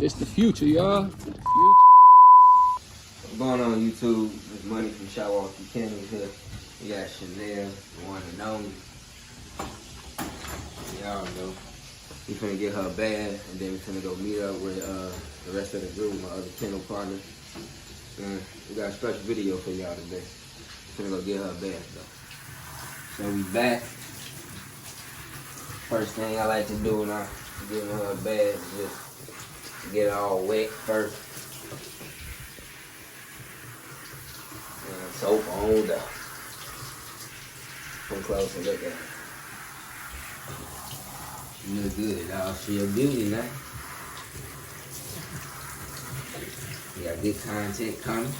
It's the future, y'all. What's going on YouTube? It's Money from Chiwaukee, Kennels here. We got Chanel, the one and only. Y'all know. We finna get her bad, and then we finna go meet up with the rest of the group, my other kennel partners. We got a special video for y'all today. Finna go get her bad though. So we back. First thing I like to do when I give her a bath is just get it all wet first. And soap on up. Come close and look at her. She look good, y'all. She a beauty now. We got good content coming.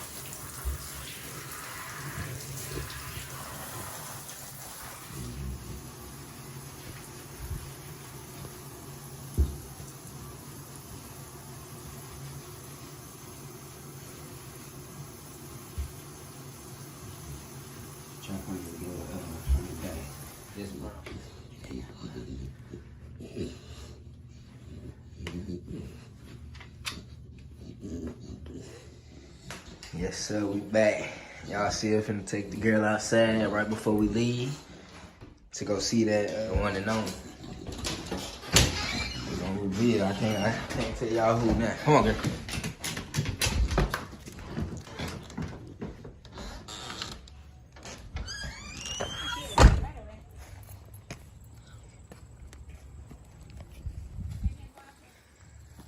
This month. Yes sir, we back. Y'all see us finna take the girl outside right before we leave to go see that one and only. We gonna reveal. I can't tell y'all who now. Come on, girl.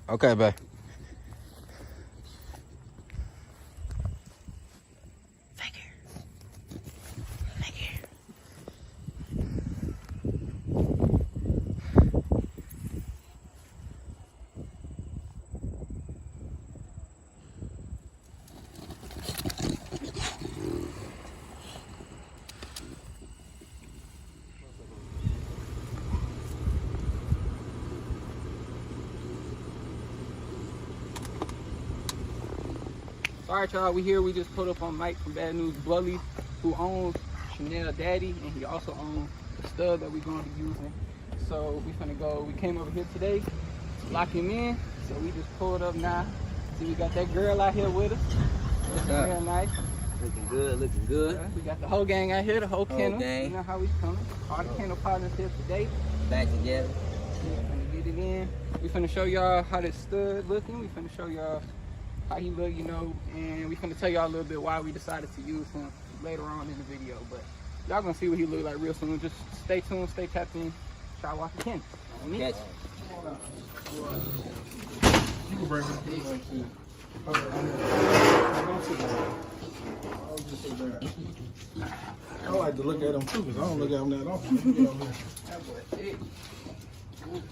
Okay, babe. Thank you. Thank you. Alright y'all, we here. We just pulled up on Mike from Bad News Bloodleaf, who owns Chanel Daddy, and he also owns the stud that we're going to be using. So we finna go, we came over here today to lock him in. So we just pulled up now. See, we got that girl out here with us. Looking real nice. Looking good, looking good. We got the whole gang out here, the whole kennel. Gang. You know how we coming. All the kennel partners here today. Back together. We finna get it in. We finna show y'all how this stud looking. We finna show y'all how he look, you know, and we finna tell y'all a little bit why we decided to use him later on in the video. But y'all gonna see what he look like real soon. Just stay tuned, stay tapped in. Chiwaukee Kennels. Catch it. You can bring it. I like to look at them too, because I don't look at them that often.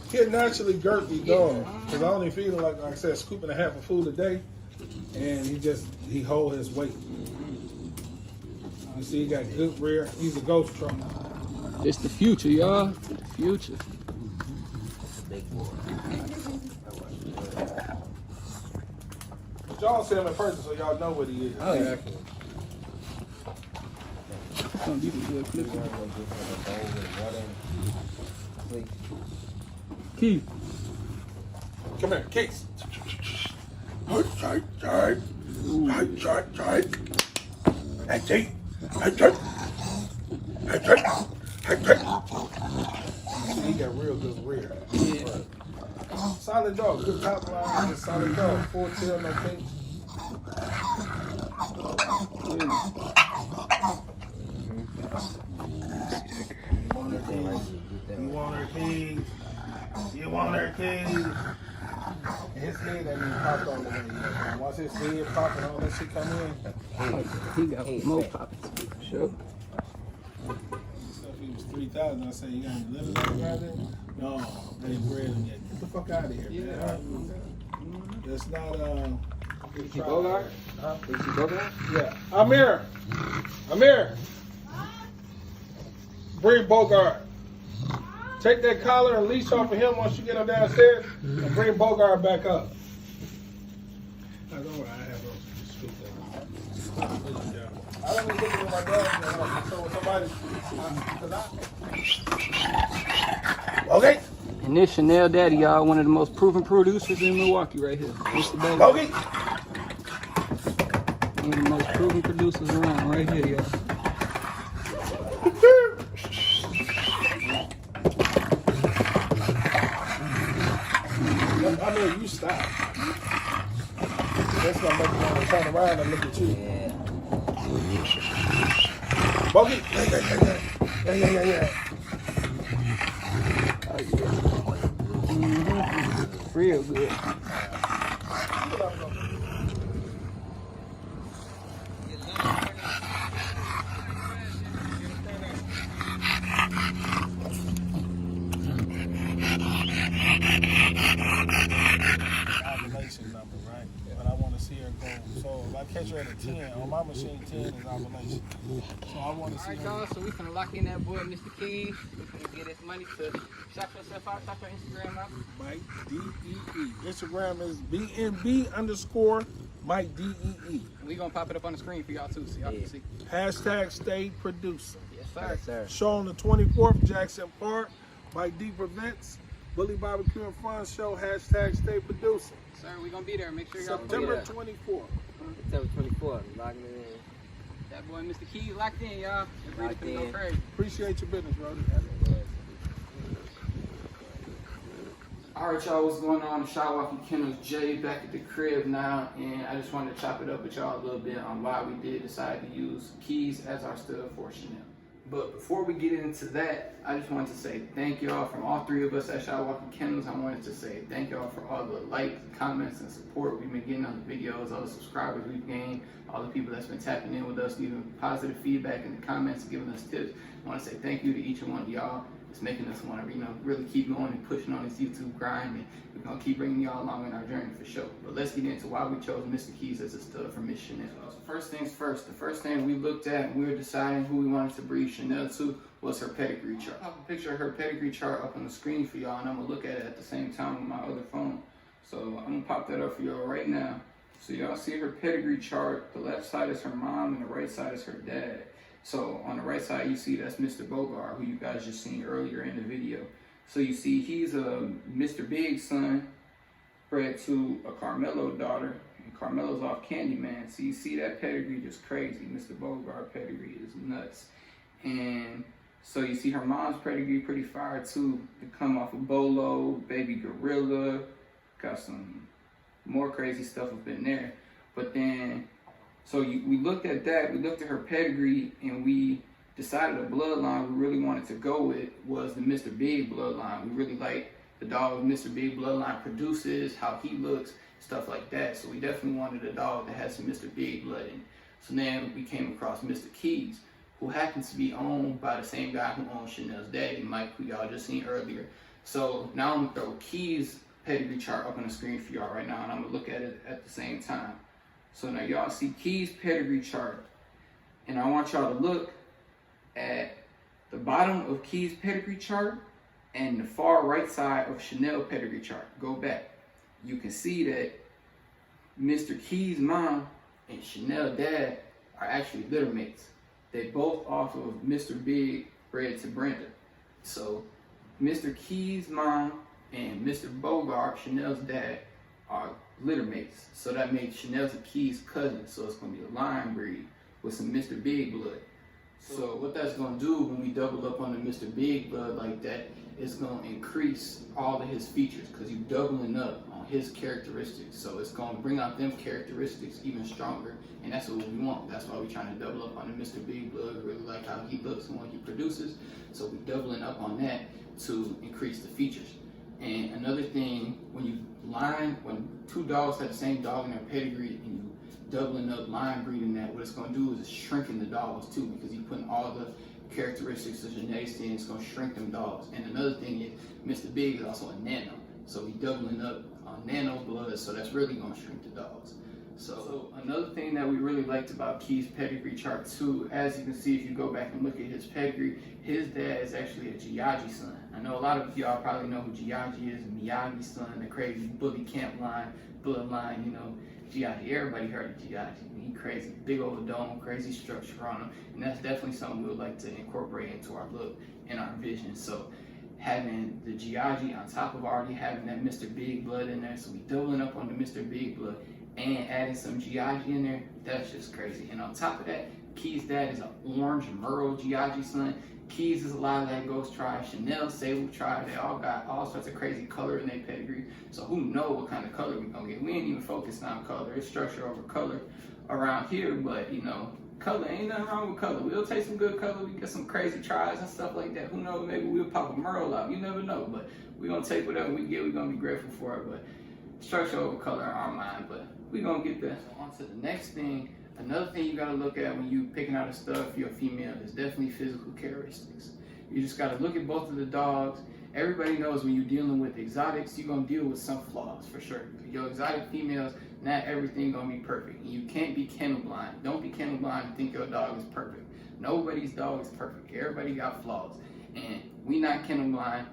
He'll naturally girthy dog, because I only feed him, like I said, scoop and a half of food a day, and he hold his weight. You see, he got good rear. He's a ghost truck. It's the future, y'all. The future. Big boy. But y'all see him in person, so y'all know what he is. Oh, yeah. Some people do a clip. Keith. Come here, Keith. That's it. He got real good rear. Yeah. Solid dog, good top line, just solid dog. Full tail, no pinch. You want her keys. You want her keys. His head ain't even popped all the way yet. Once his head pop and all that shit come in, He got more poppers, for sure. if he was 3,000, I say, you got any living out there? No, they ain't bred him yet. Get the fuck out of here, man. That's not, Is he Bogart? Is he Bogart? yeah. Amir! Bring Bogart. Take that collar and leash off of him once you get him downstairs, and bring Bogart back up. Now, don't worry, I have those scoop there. I don't be looking at my dog, so when somebody, okay. And this Chanel Daddy, y'all, one of the most proven producers in Milwaukee right here. Mr. Bogart. One of the most proven producers around right here, y'all. I know you stop. That's gonna make me want to turn around and look at you. Yeah. Bogey. Yeah. Real good. Ovulation number, right? But I want to see her go. So if I catch her at a 10, on my machine, 10 is ovulation. So I want to see Alright, her. y'all, so we finna lock in that boy, Mr. Keys. We finna get his money to shout yourself out, shout your Instagram out. Mike D-E-E. Instagram is BNB_ Mike D-E-E. We gonna pop it up on the screen for y'all too, so y'all can see. Hashtag stay producing. Yes, sir. Yes, sir. Show on the 24th, Jackson Park. Mike D Prevents. Bully Barbecue and Fun Show. Hashtag stay producing. Sir, we gonna be there. Make sure y'all September Yeah. 24th. September 24th. Locking it in. that boy, Mr. Keys, locked in, y'all. It's ready Locked to go in. crazy. Appreciate your business, brother. Alright, y'all, what's going on? Chiwaukee Kennels Jay back at the crib now, and I just wanted to chop it up with y'all a little bit on why we did decide to use Keys as our stud for Chanel. But before we get into that, I just wanted to say thank y'all from all three of us at Chiwaukee Kennels. I wanted to say thank y'all for all the likes, comments, and support we've been getting on the videos, all the subscribers we've gained, all the people that's been tapping in with us, giving positive feedback in the comments, giving us tips. I want to say thank you to each and one of y'all. It's making us want to, really keep going and pushing on this YouTube grind, and we're gonna keep bringing y'all along in our journey for sure. But let's get into why we chose Mr. Keys as a stud for Miss Chanel. So first things first, the first thing we looked at when we were deciding who we wanted to breed Chanel to was her pedigree chart. I'll pop a picture of her pedigree chart up on the screen for y'all, and I'm gonna look at it at the same time with my other phone. So I'm gonna pop that up for y'all right now. So y'all see her pedigree chart. The left side is her mom, and the right side is her dad. So on the right side, you see that's Mr. Bogart, who you guys just seen earlier in the video. So you see he's a Mr. Big son, bred to a Carmelo daughter, and Carmelo's off Candyman. So you see that pedigree just crazy. Mr. Bogart pedigree is nuts. And so you see her mom's pedigree pretty fire too. They come off of Bolo, Baby Gorilla, got some more crazy stuff up in there. But then, we looked at that, we looked at her pedigree, and we decided a bloodline we really wanted to go with was the Mr. Big bloodline. We really like the dog Mr. Big bloodline produces, how he looks, stuff like that. So we definitely wanted a dog that has some Mr. Big blood in it. So then we came across Mr. Keys, who happens to be owned by the same guy who owns Chanel's daddy, Mike, who y'all just seen earlier. So now I'm gonna throw Keys' pedigree chart up on the screen for y'all right now, and I'm gonna look at it at the same time. So now y'all see Keys' pedigree chart, and I want y'all to look at the bottom of Keys' pedigree chart and the far right side of Chanel pedigree chart. Go back. You can see that Mr. Keys' mom and Chanel dad are actually litter mates. They both off of Mr. Big bred to Brenda. So Mr. Keys' mom and Mr. Bogart, Chanel's dad, are litter mates. So that makes Chanel's and Keys' cousin. So it's gonna be a lion breed with some Mr. Big blood. So what that's gonna do when we double up on the Mr. Big blood like that, it's gonna increase all of his features because you're doubling up on his characteristics. So it's gonna bring out them characteristics even stronger, and that's what we want. That's why we're trying to double up on the Mr. Big blood. We really like how he looks and what he produces. So we're doubling up on that to increase the features. And another thing, when two dogs have the same dog in their pedigree and you doubling up line breeding that, what it's going to do is it's shrinking the dogs too, because you're putting all the characteristics of genetics in, it's going to shrink them dogs. And another thing is Mr. Big is also a nano, so we doubling up on nano blood, so that's really going to shrink the dogs. So another thing that we really liked about Keys' pedigree chart too, as you can see if you go back and look at his pedigree, his dad is actually a Giaggi son. I know a lot of y'all probably know who Giaggi is, Miyagi's son, the crazy bully camp line, bloodline, Giaggi. Everybody heard of Giaggi. He crazy, big old dome, crazy structure on him, and that's definitely something we would like to incorporate into our look and our vision. So having the Chiwaukee on top of already having that Mr. Big Blood in there. So we doubling up on the Mr. Big Blood and adding some Chiwaukee in there. That's just crazy. And on top of that, Key's dad is an orange Merle Chiwaukee son. Key's is a lot of that Ghost tribe. Chanel, Sable tribe, they all got all sorts of crazy color in their pedigree. So who knows what kind of color we're gonna get. We ain't even focused on color. It's structure over color around here, but you know, color, ain't nothing wrong with color. We'll take some good color. We get some crazy tries and stuff like that. Who knows? Maybe we'll pop a Merle out. You never know. But we're gonna take whatever we get. We're gonna be grateful for it. But structure over color in our mind. But we're gonna get there. So on to the next thing. Another thing you gotta look at when you picking out a stud for your female is definitely physical characteristics. You just gotta look at both of the dogs. Everybody knows when you're dealing with exotics, you're gonna deal with some flaws for sure. Your exotic females, not everything gonna be perfect. And you can't be kennel blind. Don't be kennel blind and think your dog is perfect. Nobody's dog is perfect. Everybody got flaws. And we not kennel blind.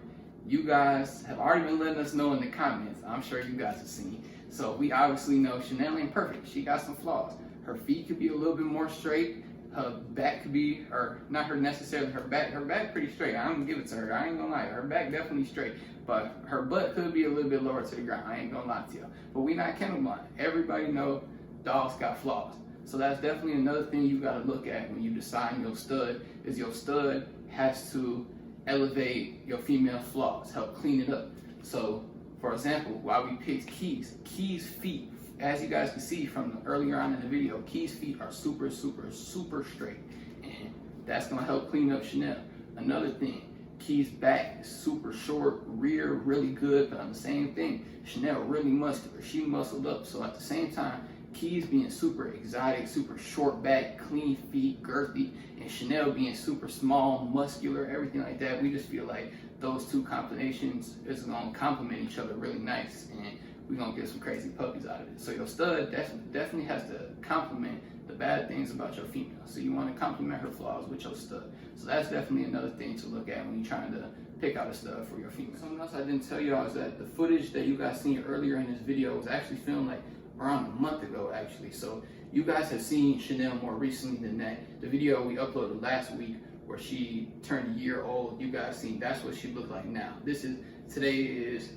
You guys have already been letting us know in the comments. I'm sure you guys have seen. So we obviously know Chanel ain't perfect. She got some flaws. Her feet could be a little bit more straight. Her back could be, or not her necessarily, her back pretty straight. I'm gonna give it to her. I ain't gonna lie. Her back definitely straight. But her butt could be a little bit lower to the ground. I ain't gonna lie to you. But we not kennel blind. Everybody know dogs got flaws. So that's definitely another thing you gotta look at when you decide your stud, is your stud has to elevate your female flaws, help clean it up. So for example, while we picked Key's feet, as you guys can see from earlier on in the video, Key's feet are super straight, and that's gonna help clean up Chanel. Another thing, Key's back is super short, rear really good, but on the same thing, Chanel really muscular. She muscled up, so at the same time, Key's being super exotic, super short back, clean feet, girthy, and Chanel being super small, muscular, everything like that. We just feel like those two combinations is gonna complement each other really nice, and we're gonna get some crazy puppies out of it. So your stud definitely has to complement the bad things about your female. So you wanna complement her flaws with your stud. So that's definitely another thing to look at when you're trying to pick out a stud for your female. Something else I didn't tell y'all is that the footage that you guys seen earlier in this video was actually filmed like around a month ago actually. So you guys have seen Chanel more recently than that. The video we uploaded last week where she turned a year old, you guys seen, that's what she looked like now. Today is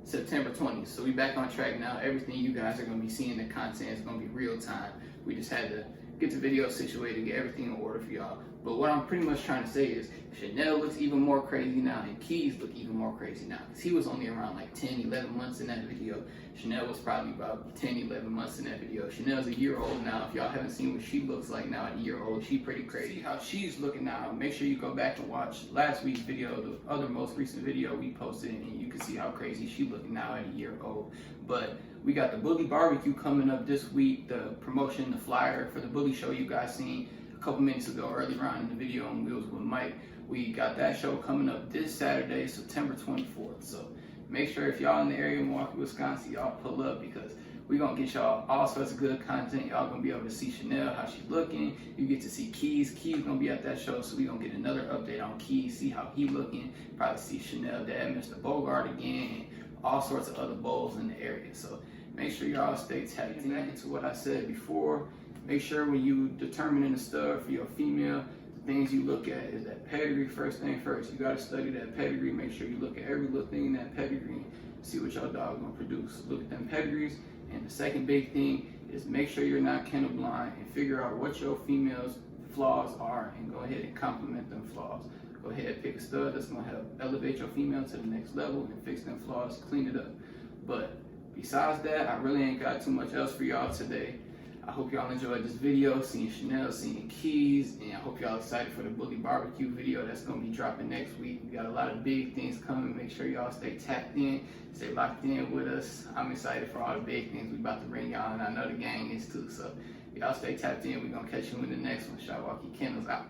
September 20th, so we back on track now. Everything you guys are gonna be seeing, the content is gonna be real time. We just had to get the video situated, get everything in order for y'all. But what I'm pretty much trying to say is Chanel looks even more crazy now, and Keys look even more crazy now. Because he was only around like 10, 11 months in that video. Chanel was probably about 10, 11 months in that video. Chanel's a year old now. If y'all haven't seen what she looks like now at a year old, she's pretty crazy. See how she's looking now. Make sure you go back and watch last week's video, the other most recent video we posted, and you can see how crazy she's looking now at a year old. But we got the Bully Barbecue coming up this week, the promotion, the flyer for the Bully show you guys seen a couple minutes ago earlier on in the video on Wheels with Mike. We got that show coming up this Saturday, September 24th. So make sure if y'all in the area of Milwaukee, Wisconsin, y'all pull up because we're going to get y'all all sorts of good content. Y'all going to be able to see Chanel, how she's looking. You get to see Keys. Keys going to be at that show, so we're going to get another update on Keys, see how he looking. Probably see Chanel, Dad, Mr. Bogart again, and all sorts of other bowls in the area. So make sure y'all stay tapped in. Back into what I said before, make sure when you determining a stud for your female, the things you look at is that pedigree first thing first. You got to study that pedigree. Make sure you look at every little thing in that pedigree, see what your dog gonna produce. Look at them pedigrees. And the second big thing is make sure you're not kennel blind and figure out what your female's flaws are and go ahead and complement them flaws. Go ahead and pick a stud that's gonna help elevate your female to the next level and fix them flaws, clean it up. But besides that, I really ain't got too much else for y'all today. I hope y'all enjoyed this video, seeing Chanel, seeing Keys, and I hope y'all excited for the Bully Barbecue video that's gonna be dropping next week. We got a lot of big things coming. Make sure y'all stay tapped in, stay locked in with us. I'm excited for all the big things we about to bring y'all, and I know the gang is too. So y'all stay tapped in. We're gonna catch you in the next one. Chiwaukee Kennels out.